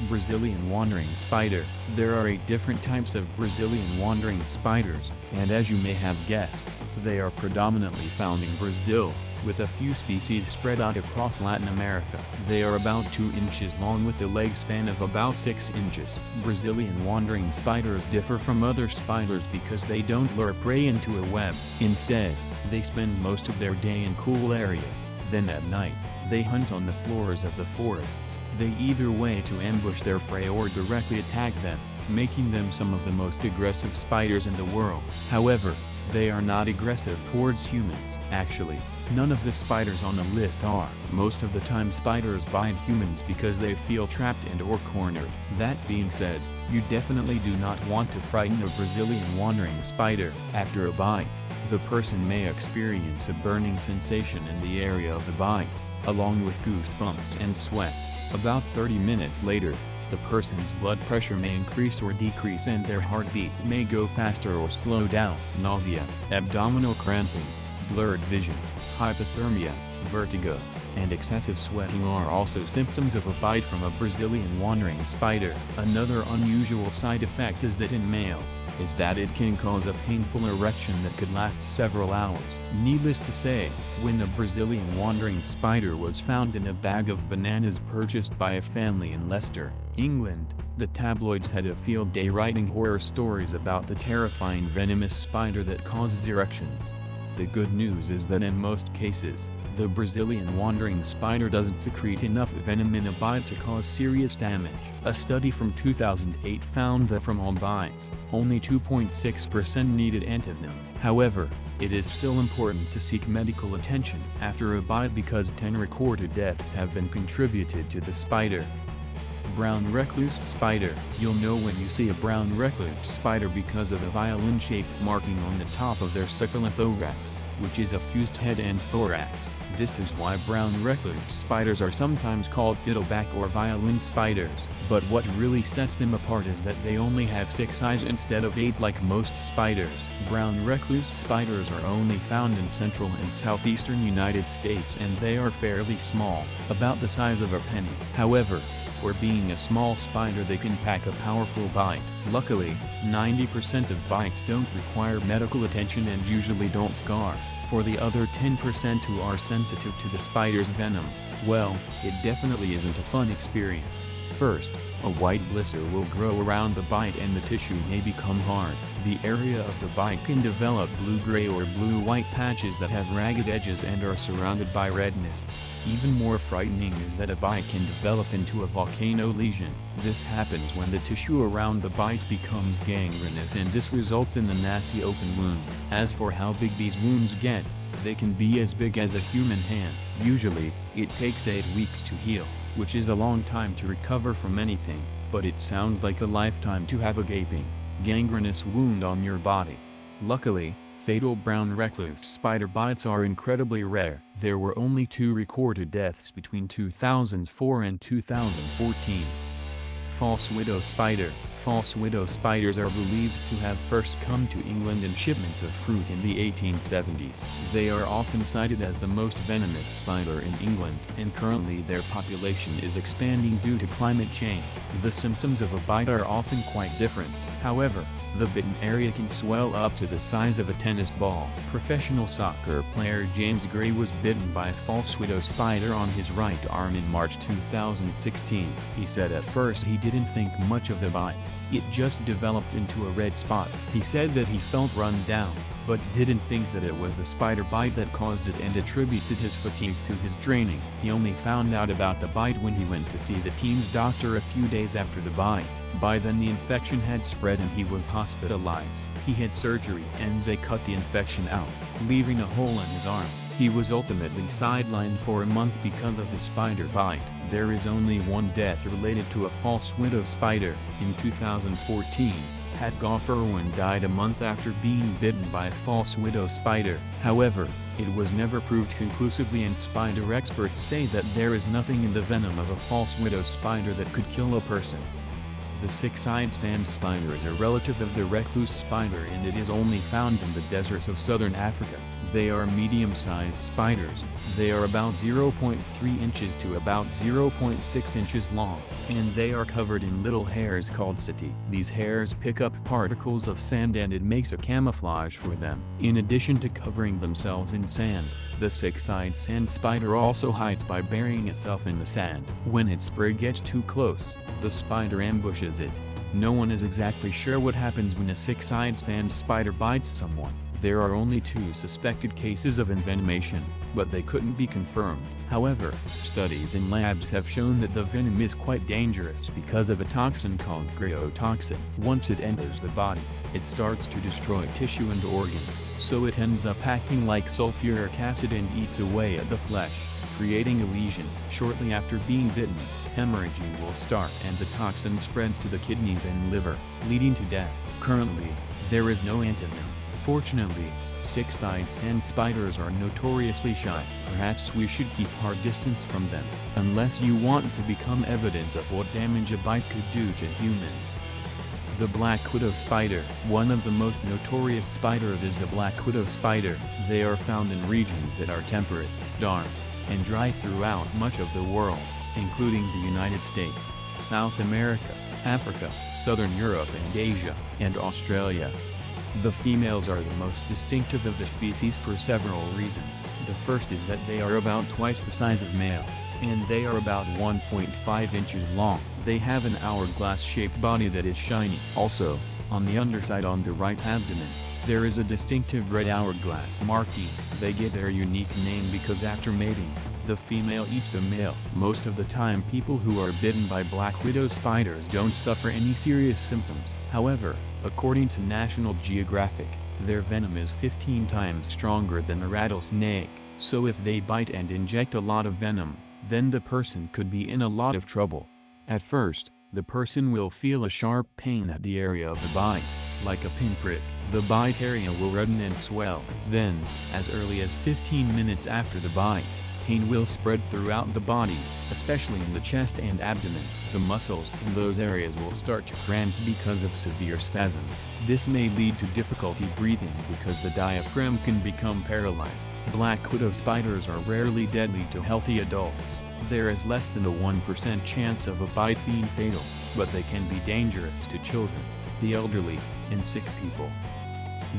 Brazilian wandering spider. There are 8 different types of Brazilian wandering spiders, and as you may have guessed, they are predominantly found in Brazil, with a few species spread out across Latin America. They are about 2 inches long with a leg span of about 6 inches. Brazilian wandering spiders differ from other spiders because they don't lure prey into a web. Instead, they spend most of their day in cool areas. Then at night, they hunt on the floors of the forests. They either way to ambush their prey or directly attack them, making them some of the most aggressive spiders in the world. However, they are not aggressive towards humans. Actually, none of the spiders on the list are. Most of the time spiders bite humans because they feel trapped and or cornered. That being said, you definitely do not want to frighten a Brazilian wandering spider. After a bite, the person may experience a burning sensation in the area of the bite, along with goosebumps and sweats. About 30 minutes later, the person's blood pressure may increase or decrease and their heartbeat may go faster or slow down. Nausea, abdominal cramping, blurred vision, hypothermia, vertigo, and excessive sweating are also symptoms of a bite from a Brazilian wandering spider. Another unusual side effect is that in males, it can cause a painful erection that could last several hours. Needless to say, when the Brazilian wandering spider was found in a bag of bananas purchased by a family in Leicester, England, the tabloids had a field day writing horror stories about the terrifying venomous spider that causes erections. The good news is that in most cases, the Brazilian wandering spider doesn't secrete enough venom in a bite to cause serious damage. A study from 2008 found that from all bites, only 2.6% needed antivenom. However, it is still important to seek medical attention after a bite because 10 recorded deaths have been contributed to the spider. Brown recluse spider. You'll know when you see a brown recluse spider because of a violin-shaped marking on the top of their cephalothorax, which is a fused head and thorax. This is why brown recluse spiders are sometimes called fiddleback or violin spiders. But what really sets them apart is that they only have 6 eyes instead of 8 like most spiders. Brown recluse spiders are only found in central and southeastern United States and they are fairly small, about the size of a penny. However, for being a small spider they can pack a powerful bite. Luckily, 90% of bites don't require medical attention and usually don't scar. For the other 10% who are sensitive to the spider's venom, well, it definitely isn't a fun experience. First, a white blister will grow around the bite and the tissue may become hard. The area of the bite can develop blue-gray or blue-white patches that have ragged edges and are surrounded by redness. Even more frightening is that a bite can develop into a volcano lesion. This happens when the tissue around the bite becomes gangrenous and this results in a nasty open wound. As for how big these wounds get, they can be as big as a human hand. Usually, it takes 8 weeks to heal, which is a long time to recover from anything, but it sounds like a lifetime to have a gaping, gangrenous wound on your body. Luckily, fatal brown recluse spider bites are incredibly rare. There were only 2 recorded deaths between 2004 and 2014. False widow spider. False widow spiders are believed to have first come to England in shipments of fruit in the 1870s. They are often cited as the most venomous spider in England, and currently their population is expanding due to climate change. The symptoms of a bite are often quite different. However, the bitten area can swell up to the size of a tennis ball. Professional soccer player James Gray was bitten by a false widow spider on his right arm in March 2016. He said at first he didn't think much of the bite. It just developed into a red spot. He said that he felt run down, but didn't think that it was the spider bite that caused it and attributed his fatigue to his training. He only found out about the bite when he went to see the team's doctor a few days after the bite. By then the infection had spread and he was hospitalized. He had surgery and they cut the infection out, leaving a hole in his arm. He was ultimately sidelined for a month because of the spider bite. There is only one death related to a false widow spider. In 2014, Pat Goff Irwin died a month after being bitten by a false widow spider. However, it was never proved conclusively and spider experts say that there is nothing in the venom of a false widow spider that could kill a person. The six-eyed sand spider is a relative of the recluse spider and it is only found in the deserts of southern Africa. They are medium-sized spiders. They are about 0.3 inches to about 0.6 inches long, and they are covered in little hairs called setae. These hairs pick up particles of sand and it makes a camouflage for them. In addition to covering themselves in sand, the six-eyed sand spider also hides by burying itself in the sand. When its prey gets too close, the spider ambushes it. No one is exactly sure what happens when a six-eyed sand spider bites someone. There are only 2 suspected cases of envenomation, but they couldn't be confirmed. However, studies in labs have shown that the venom is quite dangerous because of a toxin called greotoxin. Once it enters the body, it starts to destroy tissue and organs, so it ends up acting like sulfuric acid and eats away at the flesh, creating a lesion. Shortly after being bitten, hemorrhaging will start and the toxin spreads to the kidneys and liver, leading to death. Currently, there is no antivenom. Fortunately, six-eyed sand spiders are notoriously shy. Perhaps we should keep our distance from them, unless you want to become evidence of what damage a bite could do to humans. The black widow spider. One of the most notorious spiders is the black widow spider. They are found in regions that are temperate, dark, and dry throughout much of the world, including the United States, South America, Africa, Southern Europe and Asia, and Australia. The females are the most distinctive of the species for several reasons. The first is that they are about twice the size of males, and they are about 1.5 inches long. They have an hourglass-shaped body that is shiny. Also, on the underside on the right abdomen, there is a distinctive red hourglass marking. They get their unique name because after mating, the female eats the male. Most of the time people who are bitten by black widow spiders don't suffer any serious symptoms. However, according to National Geographic, their venom is 15 times stronger than a rattlesnake, so if they bite and inject a lot of venom, then the person could be in a lot of trouble. At first, the person will feel a sharp pain at the area of the bite, like a pinprick. The bite area will redden and swell. Then, as early as 15 minutes after the bite, pain will spread throughout the body, especially in the chest and abdomen. The muscles in those areas will start to cramp because of severe spasms. This may lead to difficulty breathing because the diaphragm can become paralyzed. Black widow spiders are rarely deadly to healthy adults. There is less than a 1% chance of a bite being fatal, but they can be dangerous to children, the elderly, and sick people.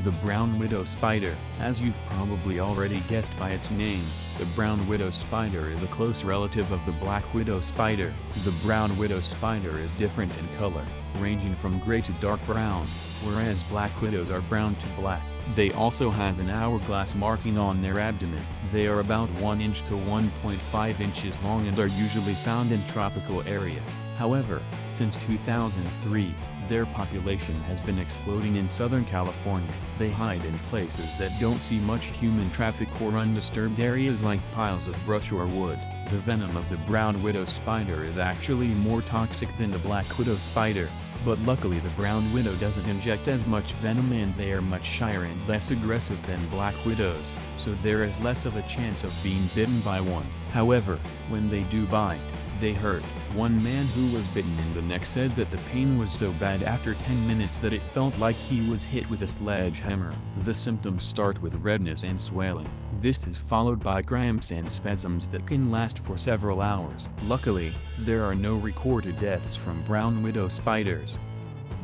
The brown widow spider. As you've probably already guessed by its name, the brown widow spider is a close relative of the black widow spider. The brown widow spider is different in color, ranging from gray to dark brown, whereas black widows are brown to black. They also have an hourglass marking on their abdomen. They are about 1 inch to 1.5 inches long and are usually found in tropical areas. However, since 2003, their population has been exploding in Southern California. They hide in places that don't see much human traffic or undisturbed areas like piles of brush or wood. The venom of the brown widow spider is actually more toxic than the black widow spider, but luckily the brown widow doesn't inject as much venom and they are much shyer and less aggressive than black widows, so there is less of a chance of being bitten by one. However, when they do bite, they hurt. One man who was bitten in the neck said that the pain was so bad after 10 minutes that it felt like he was hit with a sledgehammer. The symptoms start with redness and swelling. This is followed by cramps and spasms that can last for several hours. Luckily, there are no recorded deaths from brown widow spiders.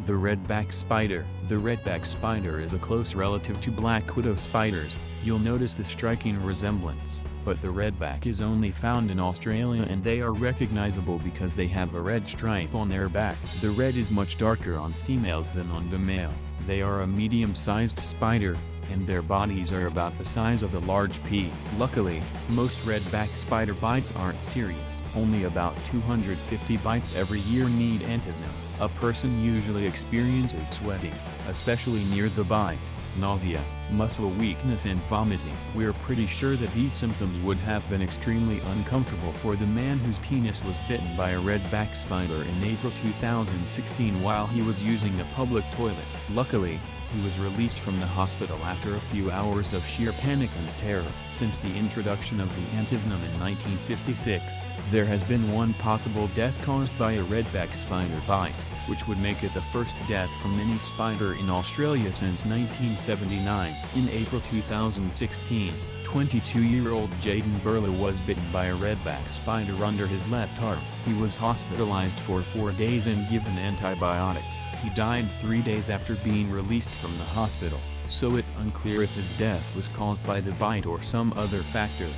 The redback spider. The redback spider is a close relative to black widow spiders. You'll notice the striking resemblance, but the redback is only found in Australia and they are recognizable because they have a red stripe on their back. The red is much darker on females than on the males. They are a medium-sized spider, and their bodies are about the size of a large pea. Luckily, most redback spider bites aren't serious. Only about 250 bites every year need antivenom. A person usually experiences sweating, especially near the bite, nausea, muscle weakness and vomiting. We're pretty sure that these symptoms would have been extremely uncomfortable for the man whose penis was bitten by a redback spider in April 2016 while he was using a public toilet. Luckily, He was released from the hospital after a few hours of sheer panic and terror. Since the introduction of the antivenom in 1956, there has been one possible death caused by a redback spider bite, which would make it the first death from any spider in Australia since 1979. In April 2016, 22-year-old Jaden Burla was bitten by a redback spider under his left arm. He was hospitalized for 4 days and given antibiotics. He died 3 days after being released from the hospital, so it's unclear if his death was caused by the bite or some other factor.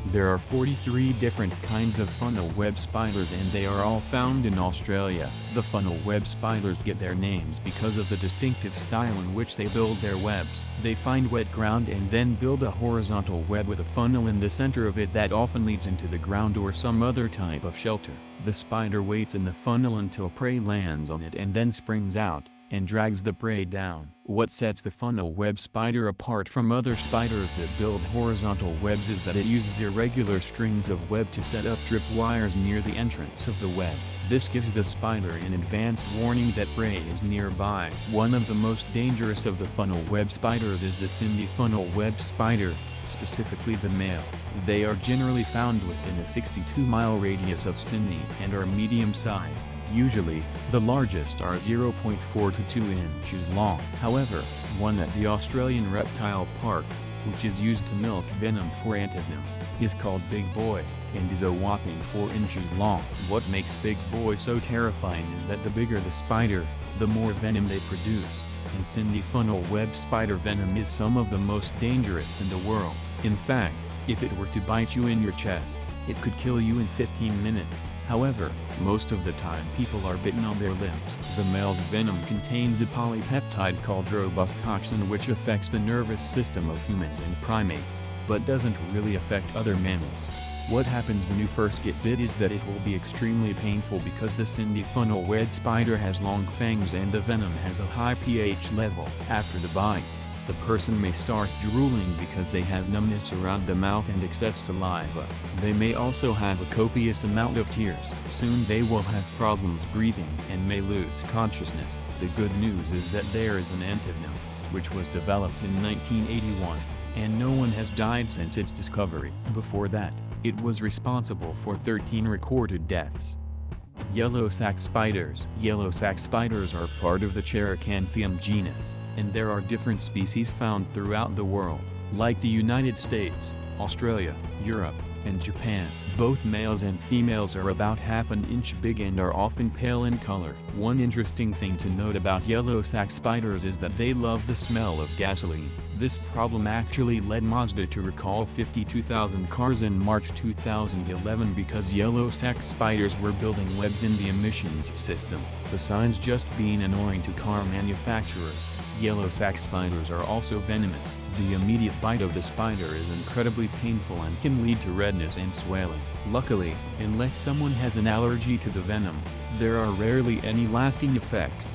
There are 43 different kinds of funnel web spiders and they are all found in Australia. The funnel web spiders get their names because of the distinctive style in which they build their webs. They find wet ground and then build a horizontal web with a funnel in the center of it that often leads into the ground or some other type of shelter. The spider waits in the funnel until prey lands on it and then springs out and drags the prey down. What sets the funnel web spider apart from other spiders that build horizontal webs is that it uses irregular strings of web to set up trip wires near the entrance of the web. This gives the spider an advanced warning that prey is nearby. One of the most dangerous of the funnel web spiders is the Sindhi funnel web spider, specifically the males. They are generally found within a 62-mile radius of Sydney and are medium-sized. Usually, the largest are 0.4 to 2 inches long. However, one at the Australian Reptile Park, which is used to milk venom for antivenom, is called Big Boy, and is a whopping 4 inches long. What makes Big Boy so terrifying is that the bigger the spider, the more venom they produce, and Sindhi funnel web spider venom is some of the most dangerous in the world. In fact, if it were to bite you in your chest, it could kill you in 15 minutes. However, most of the time people are bitten on their limbs. The male's venom contains a polypeptide called robustoxin which affects the nervous system of humans and primates, but doesn't really affect other mammals. What happens when you first get bit is that it will be extremely painful because the Sindhi funnel web spider has long fangs and the venom has a high pH level. After the bite, the person may start drooling because they have numbness around the mouth and excess saliva. They may also have a copious amount of tears. Soon they will have problems breathing and may lose consciousness. The good news is that there is an antivenom, which was developed in 1981, and no one has died since its discovery. Before that, it was responsible for 13 recorded deaths. Yellow sac spiders. Yellow sac spiders are part of the Cheiracanthium genus, and there are different species found throughout the world, like the United States, Australia, Europe, and Japan. Both males and females are about half an inch big and are often pale in color. One interesting thing to note about yellow sac spiders is that they love the smell of gasoline. This problem actually led Mazda to recall 52,000 cars in March 2011 because yellow sac spiders were building webs in the emissions system. Besides just being annoying to car manufacturers, yellow sac spiders are also venomous. The immediate bite of the spider is incredibly painful and can lead to redness and swelling. Luckily, unless someone has an allergy to the venom, there are rarely any lasting effects.